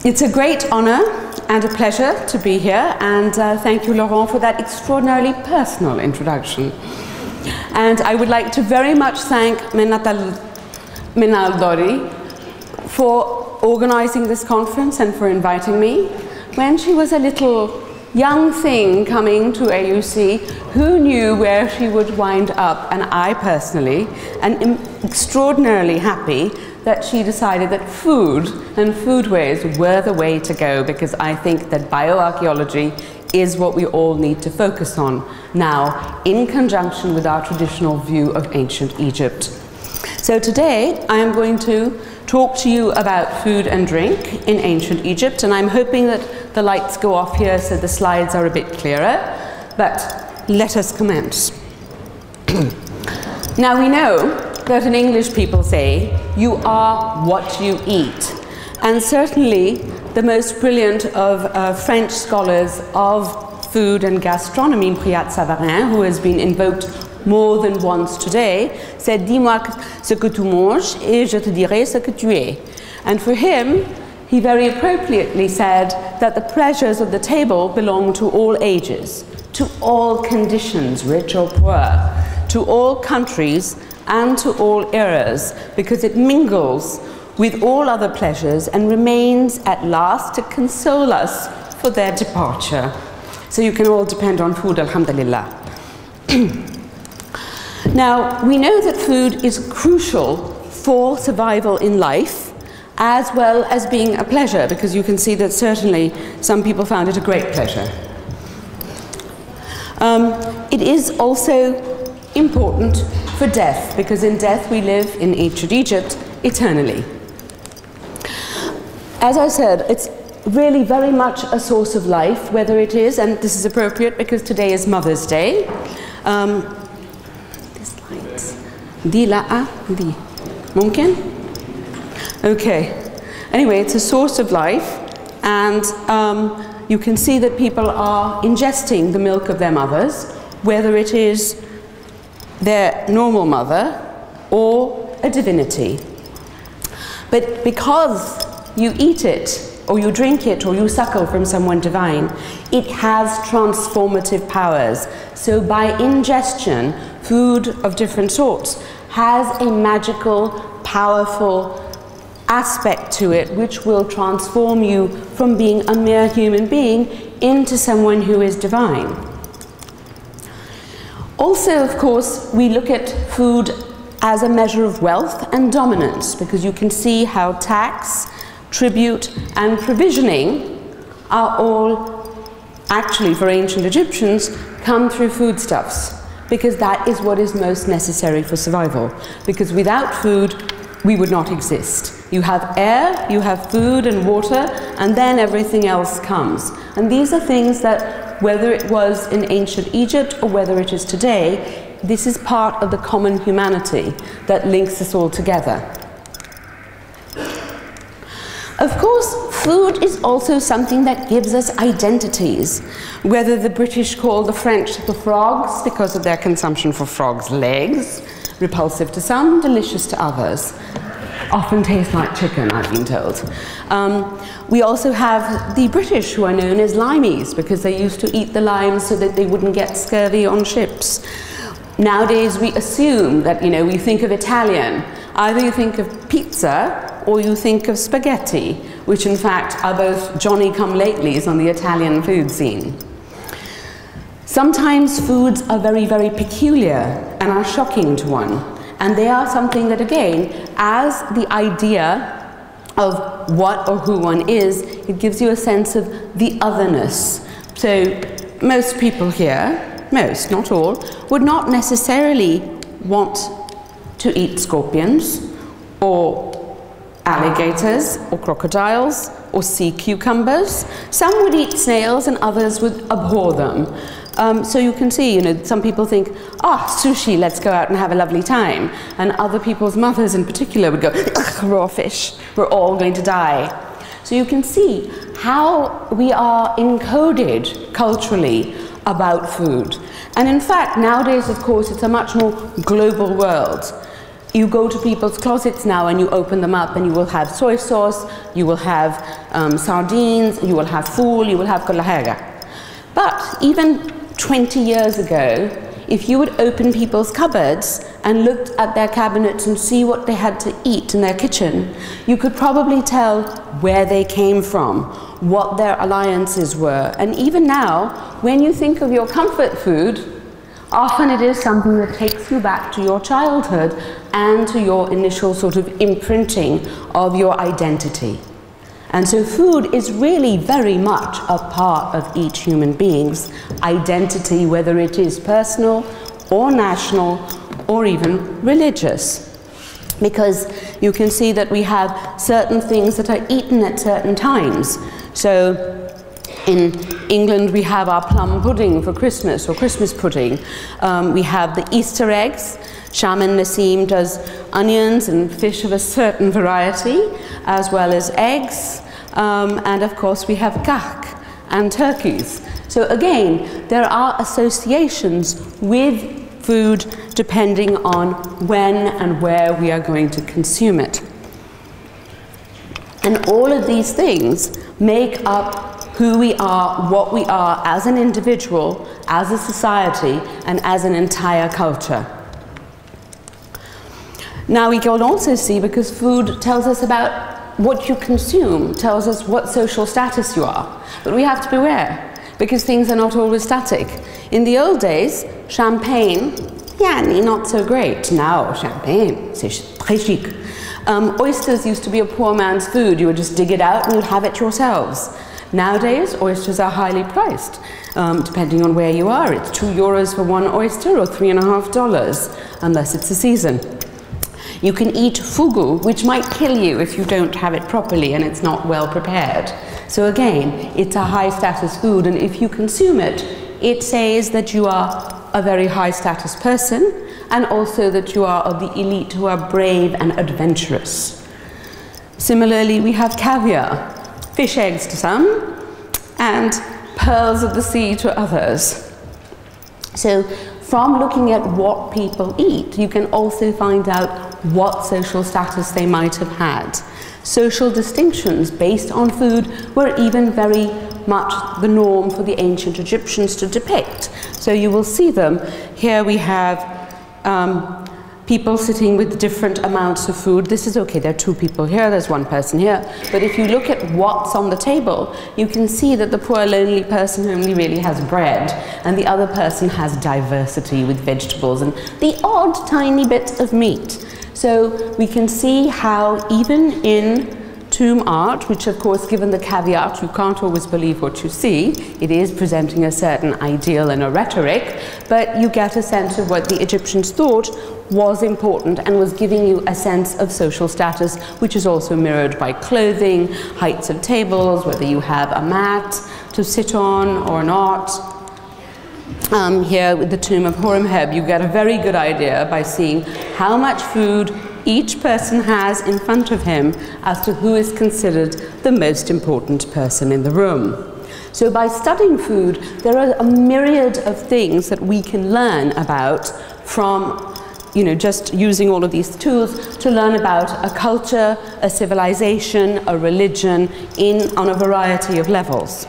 It's a great honor and a pleasure to be here, and thank you, Laurent, for that extraordinarily personal introduction. And I would like to very much thank Mennat-Allah Dorry for organizing this conference and for inviting me. When she was a little young thing coming to AUC, who knew where she would wind up? And I personally am extraordinarily happy that she decided that food and foodways were the way to go, because I think that bioarchaeology is what we all need to focus on now, in conjunction with our traditional view of ancient Egypt. So today I am going to talk to you about food and drink in ancient Egypt, and I'm hoping that the lights go off here so the slides are a bit clearer, but let us commence. Now we know that in English people say, you are what you eat. And certainly the most brilliant of French scholars of food and gastronomy, Savarin, who has been invoked more than once today, said, dis-moi ce que tu manges et je te dirai ce que tu es. And for him, he very appropriately said that the pleasures of the table belong to all ages, to all conditions, rich or poor, to all countries and to all eras, because it mingles with all other pleasures and remains at last to console us for their departure. So you can all depend on food, alhamdulillah. Now, we know that food is crucial for survival in life, as well as being a pleasure, because you can see that certainly some people found it a great pleasure. It is also important for death, because in death we live in ancient Egypt eternally. As I said, it's really very much a source of life, whether it is, and this is appropriate because today is Mother's Day. This lights. Di la'a di. Mumkin? Okay. Anyway, it's a source of life, and you can see that people are ingesting the milk of their mothers, whether it is their normal mother or a divinity. But because you eat it, or you drink it, or you suckle from someone divine, it has transformative powers. So by ingestion, food of different sorts has a magical, powerful aspect to it which will transform you from being a mere human being into someone who is divine. Also, of course, we look at food as a measure of wealth and dominance, because you can see how tax, tribute, and provisioning are all, actually for ancient Egyptians, come through foodstuffs, because that is what is most necessary for survival. Because without food, we would not exist. You have air, you have food and water, and then everything else comes. And these are things that, whether it was in ancient Egypt or whether it is today, this is part of the common humanity that links us all together. Of course, food is also something that gives us identities, whether the British call the French the frogs because of their consumption for frogs' legs, repulsive to some, delicious to others. Often taste like chicken, I've been told. We also have the British, who are known as limeys, because they used to eat the limes so that they wouldn't get scurvy on ships. Nowadays we assume that, we think of Italian. Either you think of pizza or you think of spaghetti, which in fact are both Johnny-come-latelys on the Italian food scene. Sometimes foods are very, very peculiar and are shocking to one. And they are something that, again, as the idea of what or who one is, it gives you a sense of the otherness. So most people here, most, not all, would not necessarily want to eat scorpions or alligators or crocodiles or sea cucumbers. Some would eat snails and others would abhor them. So you can see, some people think, sushi, let's go out and have a lovely time. And other people's mothers in particular would go, raw fish, we're all going to die. So you can see how we are encoded culturally about food. And in fact, nowadays, of course, it's a much more global world. you go to people's closets now and you open them up and you will have soy sauce, you will have sardines, you will have fool, you will have kull haja. But even 20 years ago, if you would open people's cupboards and looked at their cabinets and see what they had to eat in their kitchen, you could probably tell where they came from, what their alliances were. And even now, when you think of your comfort food, often it is something that takes you back to your childhood and to your initial sort of imprinting of your identity. And so food is really very much a part of each human being's identity, whether it is personal or national or even religious. Because you can see that we have certain things that are eaten at certain times. So in England, we have our plum pudding for Christmas, or Christmas pudding. We have the Easter eggs. Sham and Nasim does onions and fish of a certain variety, as well as eggs. And of course, we have kahk and turkeys. So again, there are associations with food depending on when and where we are going to consume it. And all of these things make up who we are, what we are as an individual, as a society, and as an entire culture. Now we can also see, because food tells us about what you consume, tells us what social status you are. But we have to beware, because things are not always static. In the old days, champagne, not so great. Now, champagne, c'est très chic. Oysters used to be a poor man's food. You would just dig it out and you'd have it yourselves. Nowadays, oysters are highly priced, depending on where you are. It's €2 for one oyster, or $3.50, unless it's the season. You can eat fugu, which might kill you if you don't have it properly and it's not well prepared. So again, it's a high status food, and if you consume it, it says that you are a very high status person, and also that you are of the elite who are brave and adventurous. Similarly, we have caviar, fish eggs to some, and pearls of the sea to others. So from looking at what people eat, you can also find out what social status they might have had. Social distinctions based on food were even very much the norm for the ancient Egyptians to depict. So you will see them. Here we have people sitting with different amounts of food. This is okay, there are two people here, there's one person here. But if you look at what's on the table, you can see that the poor lonely person only really has bread, and the other person has diversity with vegetables and the odd tiny bit of meat. So we can see how even in tomb art, which of course, given the caveat, you can't always believe what you see, it is presenting a certain ideal and a rhetoric, but you get a sense of what the Egyptians thought was important and was giving you a sense of social status, which is also mirrored by clothing, heights of tables, whether you have a mat to sit on or not. Here with the tomb of Horemheb, you get a very good idea by seeing how much food each person has in front of him as to who is considered the most important person in the room. So by studying food, there are a myriad of things that we can learn about from, just using all of these tools to learn about a culture, a civilization, a religion on a variety of levels.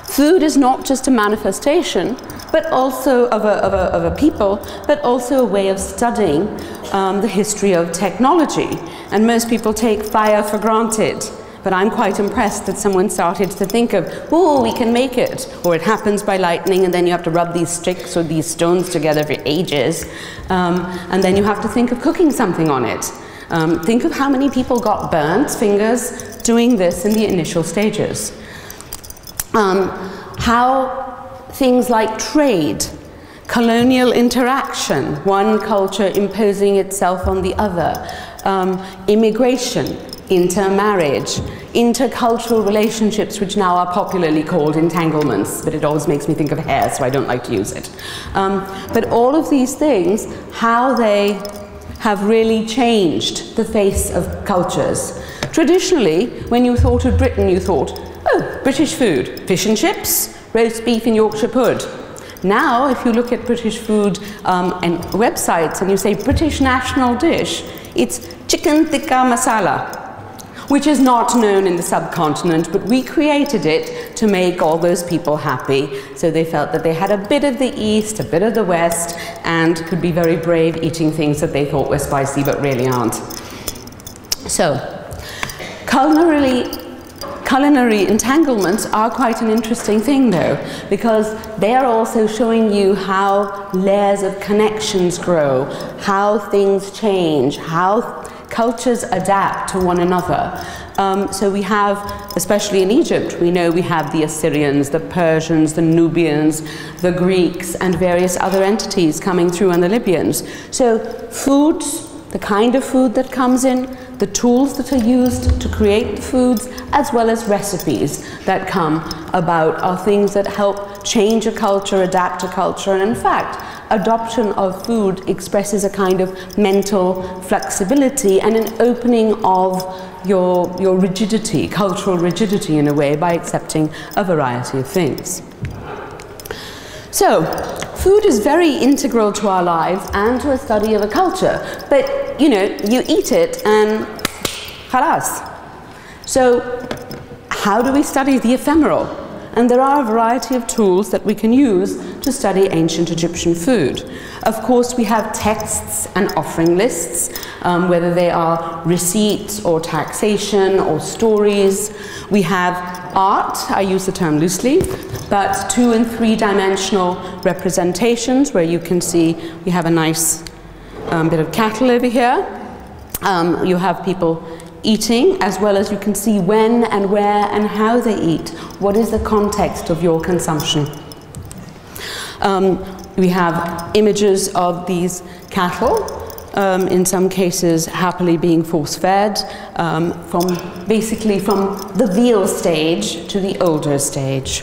Food is not just a manifestation, but also of a people, but also a way of studying the history of technology. And most people take fire for granted, but I'm quite impressed that someone started to think of, oh, we can make it, or it happens by lightning, and then you have to rub these sticks or these stones together for ages, and then you have to think of cooking something on it. Think of how many people got burnt fingers doing this in the initial stages. How things like trade, colonial interaction, one culture imposing itself on the other, immigration, intermarriage, intercultural relationships, which now are popularly called entanglements, but it always makes me think of hair, so I don't like to use it. But all of these things, how they have really changed the face of cultures. Traditionally, when you thought of Britain, you thought, oh, British food, fish and chips, roast beef and Yorkshire pud. Now, if you look at British food and websites and you say British national dish, it's chicken tikka masala, which is not known in the subcontinent, but we created it to make all those people happy. So they felt that they had a bit of the East, a bit of the West, and could be very brave eating things that they thought were spicy but really aren't. So, culinary entanglements are quite an interesting thing though, because they are also showing you how layers of connections grow, how things change, how cultures adapt to one another. So we have, especially in Egypt, we know we have the Assyrians, the Persians, the Nubians, the Greeks, and various other entities coming through, and the Libyans. So foods, the kind of food that comes in, the tools that are used to create the foods, as well as recipes that come about, are things that help change a culture, adapt a culture, and in fact, adoption of food expresses a kind of mental flexibility and an opening of your rigidity, cultural rigidity in a way, by accepting a variety of things. So, food is very integral to our lives and to a study of a culture, but you know, you eat it and khalas. So, how do we study the ephemeral? And there are a variety of tools that we can use to study ancient Egyptian food. Of course, we have texts and offering lists, whether they are receipts or taxation or stories. We have art, I use the term loosely, but 2- and 3-dimensional representations where you can see we have a nice bit of cattle over here. You have people eating, as well as you can see when and where and how they eat. What is the context of your consumption? We have images of these cattle, in some cases happily being force-fed, basically from the veal stage to the older stage.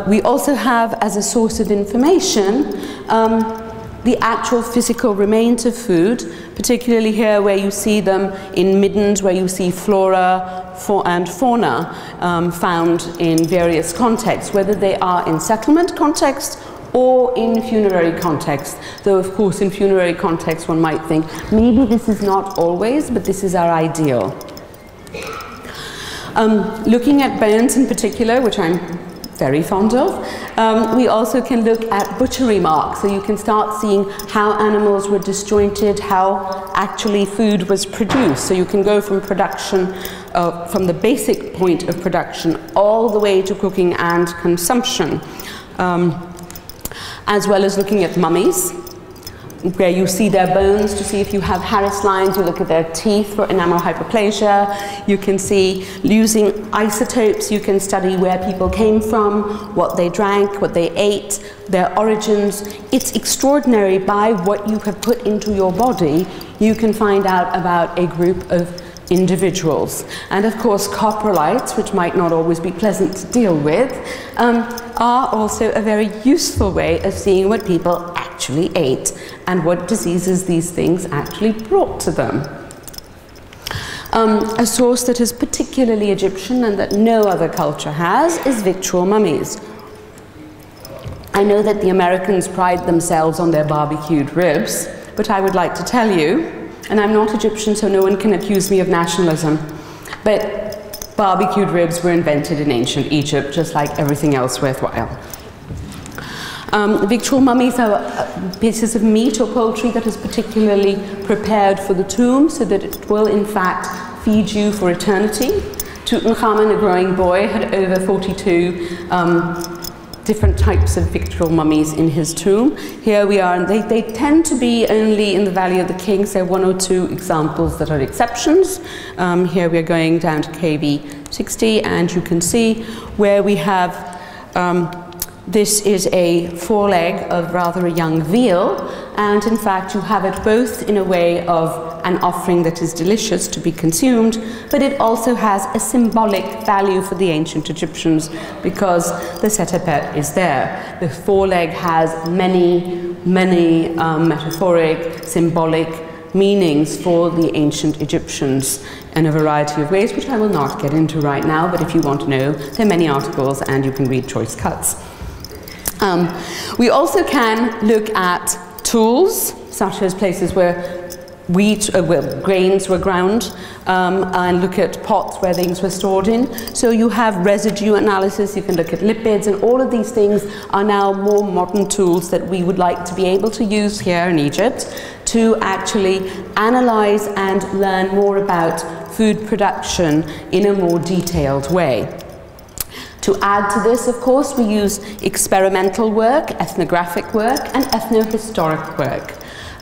We also have, as a source of information, the actual physical remains of food, particularly here where you see them in middens, where you see flora and fauna found in various contexts, whether they are in settlement context or in funerary context. Though of course in funerary context one might think maybe this is not always, but this is our ideal. Looking at bones in particular, which I'm very fond of, we also can look at butchery marks, so you can start seeing how animals were disjointed, how actually food was produced. So you can go from production, from the basic point of production all the way to cooking and consumption, as well as looking at mummies, where you see their bones to see if you have Harris lines. You look at their teeth for enamel hyperplasia. You can see, using isotopes, you can study where people came from, what they drank, what they ate, their origins. It's extraordinary. By what you have put into your body, you can find out about a group of individuals. And of course, coprolites, which might not always be pleasant to deal with, are also a very useful way of seeing what people actually ate and what diseases these things actually brought to them. A source that is particularly Egyptian and that no other culture has is Victual Mummies. I know that the Americans pride themselves on their barbecued ribs, but I would like to tell you, and I'm not Egyptian so no one can accuse me of nationalism, but barbecued ribs were invented in ancient Egypt, just like everything else worthwhile. Victual mummies are pieces of meat or poultry that is particularly prepared for the tomb, so that it will in fact feed you for eternity. Tutankhamun, a growing boy, had over 42 different types of victual mummies in his tomb. Here we are, and they tend to be only in the Valley of the Kings. There are 1 or 2 examples that are exceptions. Here we are going down to KV 60, and you can see where we have this is a foreleg of rather a young veal, and in fact you have it both in a way of an offering that is delicious to be consumed, but it also has a symbolic value for the ancient Egyptians because the setepet is there. The foreleg has many metaphoric, symbolic meanings for the ancient Egyptians in a variety of ways, which I will not get into right now, but if you want to know, there are many articles and you can read choice cuts. We also can look at tools, such as places where where grains were ground, and look at pots where things were stored in. So you have residue analysis, you can look at lipids, and all of these things are now more modern tools that we would like to be able to use here in Egypt to actually analyze and learn more about food production in a more detailed way. To add to this, of course, we use experimental work, ethnographic work, and ethnohistoric work.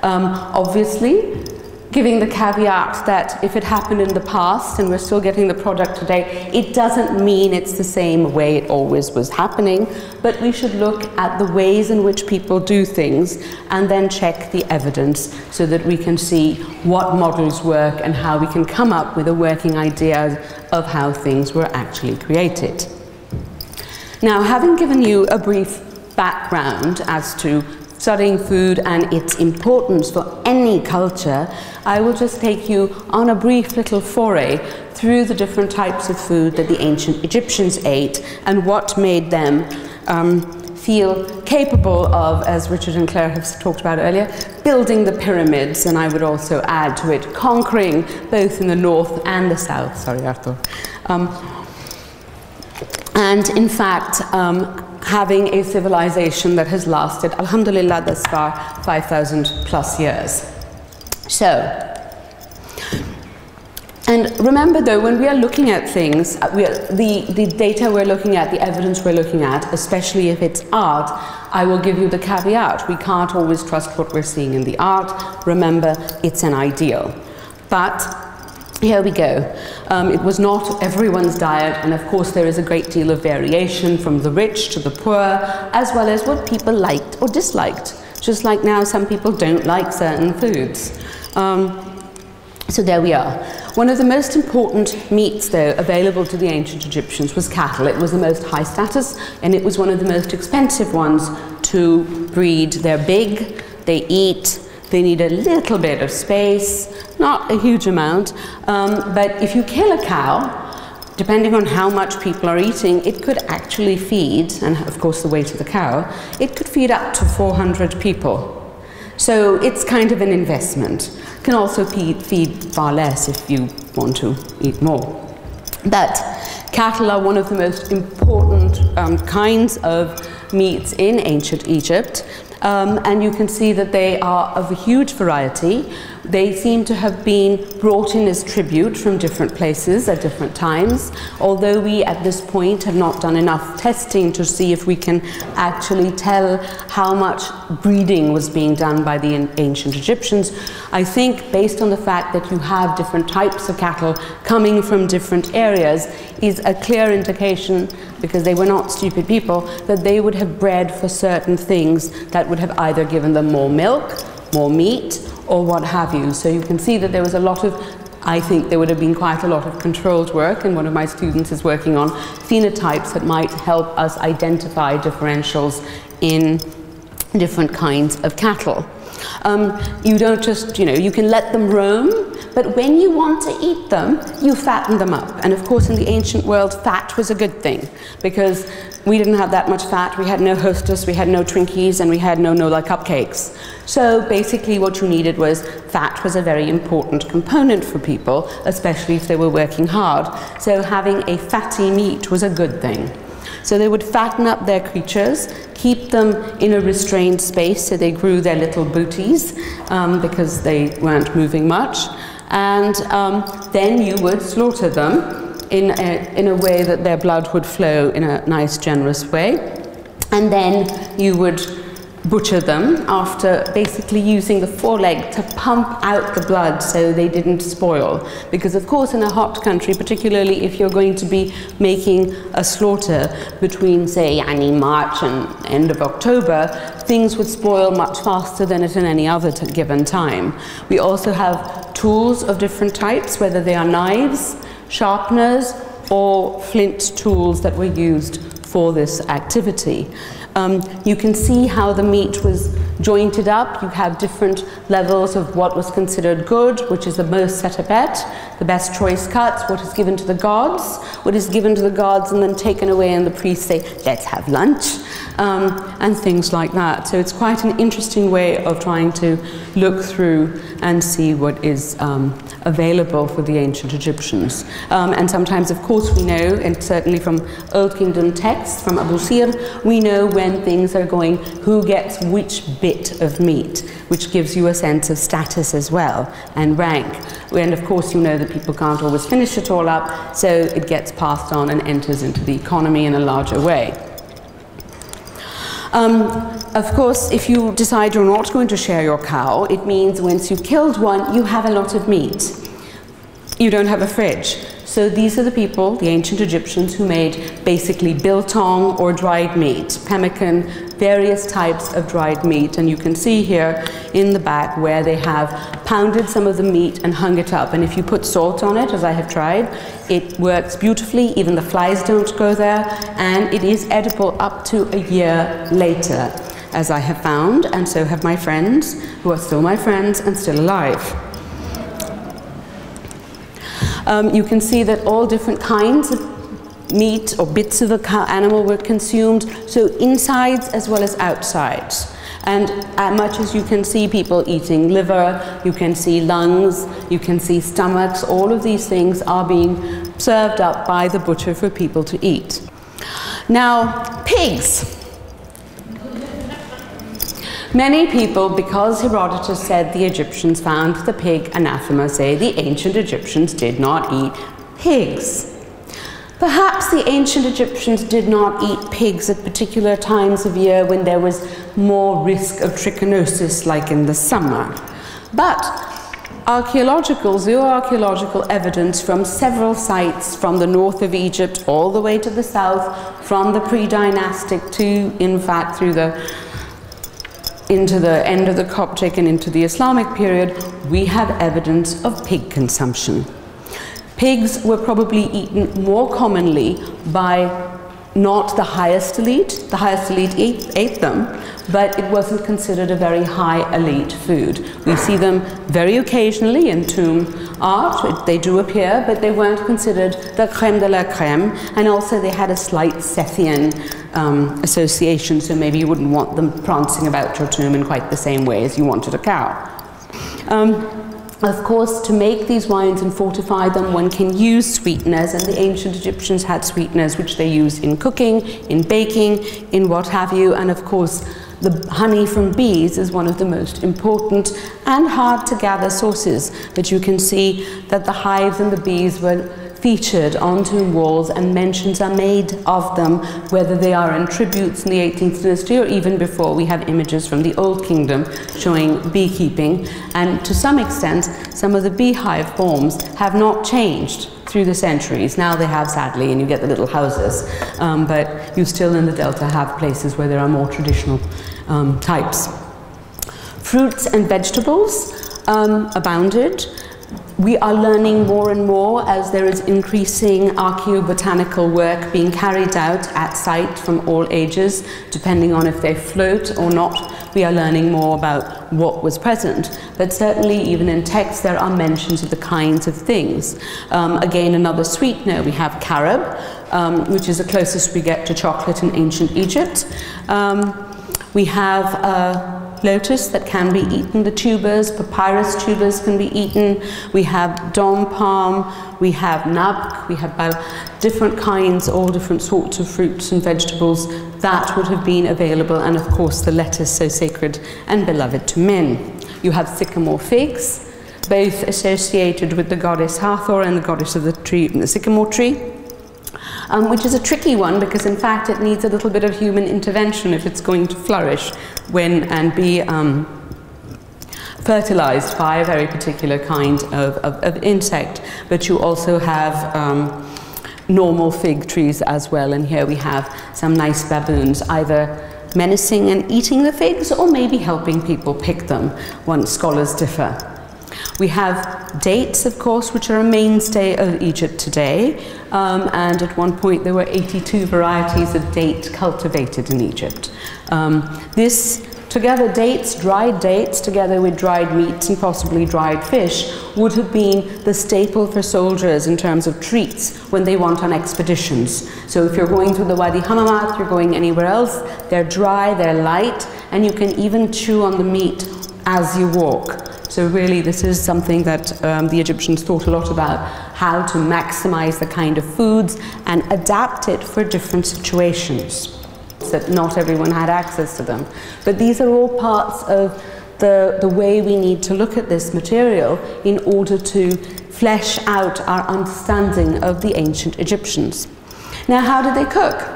Obviously, giving the caveat that if it happened in the past and we're still getting the product today, it doesn't mean it's the same way it always was happening, but we should look at the ways in which people do things and then check the evidence so that we can see what models work and how we can come up with a working idea of how things were actually created. Now, having given you a brief background as to studying food and its importance for any culture, I will just take you on a brief little foray through the different types of food that the ancient Egyptians ate and what made them feel capable of, as Richard and Claire have talked about earlier, building the pyramids, and I would also add to it, conquering both in the north and the south. Sorry, Arthur. And in fact, having a civilization that has lasted, alhamdulillah, thus far, 5,000 plus years. So, and remember though, when we are looking at things, the data we're looking at, the evidence we're looking at, especially if it's art, I will give you the caveat. We can't always trust what we're seeing in the art. Remember, it's an ideal. But here we go. It was not everyone's diet, and of course there is a great deal of variation from the rich to the poor, as well as what people liked or disliked. Just like now, some people don't like certain foods. So there we are. One of the most important meats, though, available to the ancient Egyptians was cattle. It was the most high status, and it was one of the most expensive ones to breed. They're big, they eat, they need a little bit of space, not a huge amount, but if you kill a cow, depending on how much people are eating, it could actually feed, and of course the weight of the cow, it could feed up to 400 people. So it's kind of an investment. It can also feed far less if you want to eat more. But cattle are one of the most important kinds of meats in ancient Egypt. And you can see that they are of a huge variety. They seem to have been brought in as tribute from different places at different times, although we at this point have not done enough testing to see if we can actually tell how much breeding was being done by the ancient Egyptians. I think based on the fact that you have different types of cattle coming from different areas is a clear indication, because they were not stupid people, that they would have bred for certain things that would have either given them more milk, more meat, or what have you. So you can see that there was a lot of, I think there would have been quite a lot of controlled work, and one of my students is working on phenotypes that might help us identify differentials in different kinds of cattle. You don't just, you can let them roam, but when you want to eat them, you fatten them up. And of course, in the ancient world, fat was a good thing, because we didn't have that much fat. We had no Hostess, we had no Twinkies, and we had no Nola cupcakes. So basically what you needed was, fat was a very important component for people, especially if they were working hard. So having a fatty meat was a good thing. So they would fatten up their creatures, keep them in a restrained space so they grew their little booties because they weren't moving much. And then you would slaughter them in a way that their blood would flow in a nice, generous way. And then you would butcher them after basically using the foreleg to pump out the blood so they didn't spoil. Because of course in a hot country, particularly if you're going to be making a slaughter between, say, March and end of October, things would spoil much faster than at any other given time. We also have tools of different types, whether they are knives, sharpeners, or flint tools that were used for this activity. You can see how the meat was jointed up. You have different levels of what was considered good, which is the most setebet, the best choice cuts, what is given to the gods, what is given to the gods and then taken away, and the priests say, let's have lunch. and things like that. So it's quite an interesting way of trying to look through and see what is available for the ancient Egyptians. And sometimes, of course, we know, and certainly from Old Kingdom texts, from Abu Sir, we know when things are going, who gets which bit of meat, which gives you a sense of status as well, and rank. And of course, you know that people can't always finish it all up, so it gets passed on and enters into the economy in a larger way. Of course, if you decide you're not going to share your cow, it means once you've killed one, you have a lot of meat. You don't have a fridge. So these are the people, the ancient Egyptians, who made basically biltong or dried meat, pemmican, various types of dried meat. And you can see here in the back where they have pounded some of the meat and hung it up. And if you put salt on it, as I have tried, it works beautifully. Even the flies don't go there. And it is edible up to a year later, as I have found, and so have my friends, who are still my friends and still alive. You can see that all different kinds of meat or bits of the animal were consumed, so insides as well as outsides. And as much as you can see people eating liver, you can see lungs, you can see stomachs, all of these things are being served up by the butcher for people to eat. Now, pigs. Many people, because Herodotus said the Egyptians found the pig anathema, say the ancient Egyptians did not eat pigs. Perhaps the ancient Egyptians did not eat pigs at particular times of year when there was more risk of trichinosis, like in the summer. But archaeological, zooarchaeological evidence from several sites from the north of Egypt all the way to the south, from the pre-dynastic to, in fact, into the end of the Coptic and into the Islamic period, we have evidence of pig consumption. Pigs were probably eaten more commonly by not the highest elite. The highest elite ate them, but it wasn't considered a very high elite food. We see them very occasionally in tomb art. They do appear, but they weren't considered the crème de la crème, and also they had a slight Scythian association, so maybe you wouldn't want them prancing about your tomb in quite the same way as you wanted a cow. Of course, to make these wines and fortify them, one can use sweeteners, and the ancient Egyptians had sweeteners which they used in cooking, in baking, in what have you, and of course the honey from bees is one of the most important and hard to gather sources, but you can see that the hives and the bees were featured on tomb walls, and mentions are made of them, whether they are in tributes in the 18th dynasty or even before. We have images from the Old Kingdom showing beekeeping, and to some extent some of the beehive forms have not changed through the centuries. Now they have, sadly, and you get the little houses, but you still in the Delta have places where there are more traditional types. Fruits and vegetables abounded. We are learning more and more as there is increasing archaeobotanical work being carried out at site from all ages, depending on if they float or not. We are learning more about what was present, but certainly even in texts there are mentions of the kinds of things. Again, another sweetener, we have carob, which is the closest we get to chocolate in ancient Egypt. We have lotus that can be eaten, the tubers, papyrus tubers can be eaten. We have dom palm, we have nabk, we have different kinds, all different sorts of fruits and vegetables that would have been available, and of course the lettuce, so sacred and beloved to men. You have sycamore figs, both associated with the goddess Hathor and the goddess of the tree, the sycamore tree. Which is a tricky one, because in fact it needs a little bit of human intervention if it's going to flourish and be fertilized by a very particular kind of insect. But you also have normal fig trees as well, and here we have some nice baboons either menacing and eating the figs or maybe helping people pick them. Scholars differ. We have dates, of course, which are a mainstay of Egypt today, and at one point there were 82 varieties of date cultivated in Egypt. This Together, dried dates, together with dried meats and possibly dried fish, would have been the staple for soldiers in terms of treats when they went on expeditions. So if you're going through the Wadi Hamamat, you're going anywhere else, they're dry, they're light, and you can even chew on the meat as you walk. So really this is something that the Egyptians thought a lot about, how to maximize the kind of foods and adapt it for different situations. That not everyone had access to them. But these are all parts of the way we need to look at this material in order to flesh out our understanding of the ancient Egyptians. Now, how did they cook?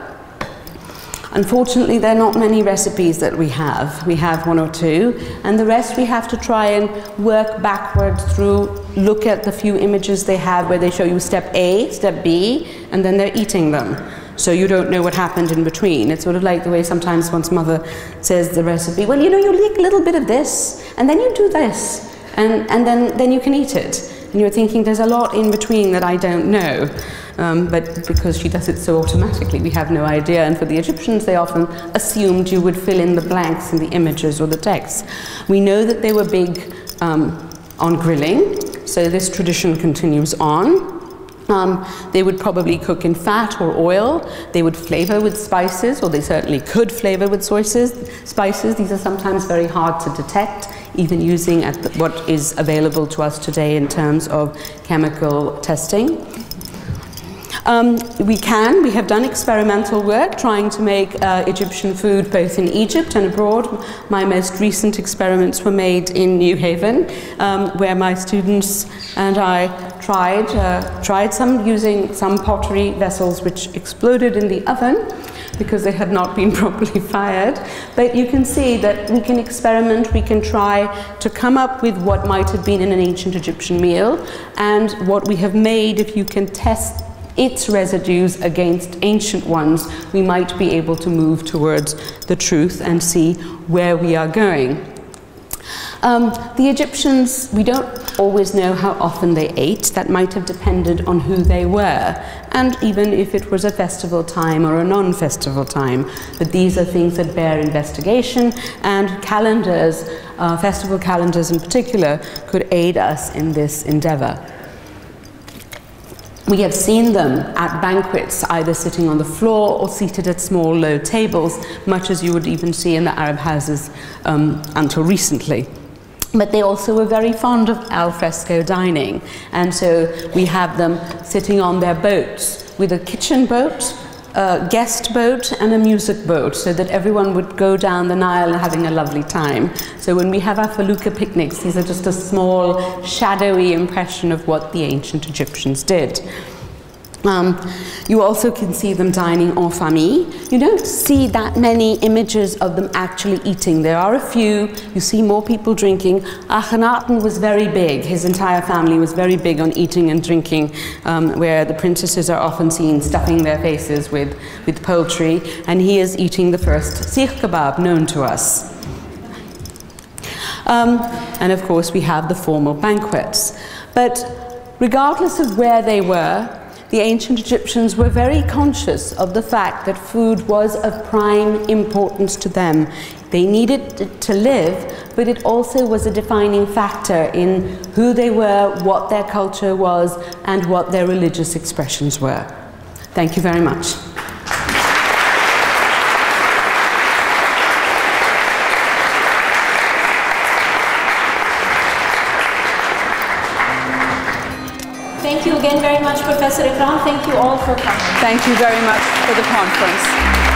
Unfortunately, there are not many recipes that we have. We have one or two, and the rest we have to try and work backwards through, look at the few images they have where they show you step A, step B, and then they're eating them. So you don't know what happened in between. It's sort of like the way sometimes one's mother says the recipe, well, you know, you leak a little bit of this, and then you do this, and then you can eat it. And you're thinking, there's a lot in between that I don't know. But because she does it so automatically, we have no idea. And for the Egyptians, they often assumed you would fill in the blanks in the images or the texts. We know that they were big on grilling, so this tradition continues on. They would probably cook in fat or oil. They would flavor with spices, or they certainly could flavor with spices. These are sometimes very hard to detect, even using what is available to us today in terms of chemical testing. We have done experimental work trying to make Egyptian food both in Egypt and abroad. My most recent experiments were made in New Haven, where my students and I tried some using some pottery vessels which exploded in the oven because they had not been properly fired. But you can see that we can experiment, we can try to come up with what might have been in an ancient Egyptian meal, and what we have made, if you can test its residues against ancient ones, we might be able to move towards the truth and see where we are going. The Egyptians, we don't always know how often they ate. That might have depended on who they were, and even if it was a festival time or a non-festival time. But these are things that bear investigation, and calendars, festival calendars in particular, could aid us in this endeavor. We have seen them at banquets, either sitting on the floor or seated at small, low tables, much as you would even see in the Arab houses until recently. But they also were very fond of al fresco dining, and so we have them sitting on their boats, with a kitchen boat, a guest boat, and a music boat, so that everyone would go down the Nile having a lovely time. So when we have our felucca picnics, these are just a small, shadowy impression of what the ancient Egyptians did. You also can see them dining en famille. You don't see that many images of them actually eating. There are a few. You see more people drinking. Akhenaten was very big. His entire family was very big on eating and drinking, where the princesses are often seen stuffing their faces with poultry, and he is eating the first sikh kebab known to us. And of course we have the formal banquets. But regardless of where they were, the ancient Egyptians were very conscious of the fact that food was of prime importance to them. They needed it to live, but it also was a defining factor in who they were, what their culture was, and what their religious expressions were. Thank you very much. Thank you again very much, Professor Ikram. Thank you all for coming. Thank you very much for the conference.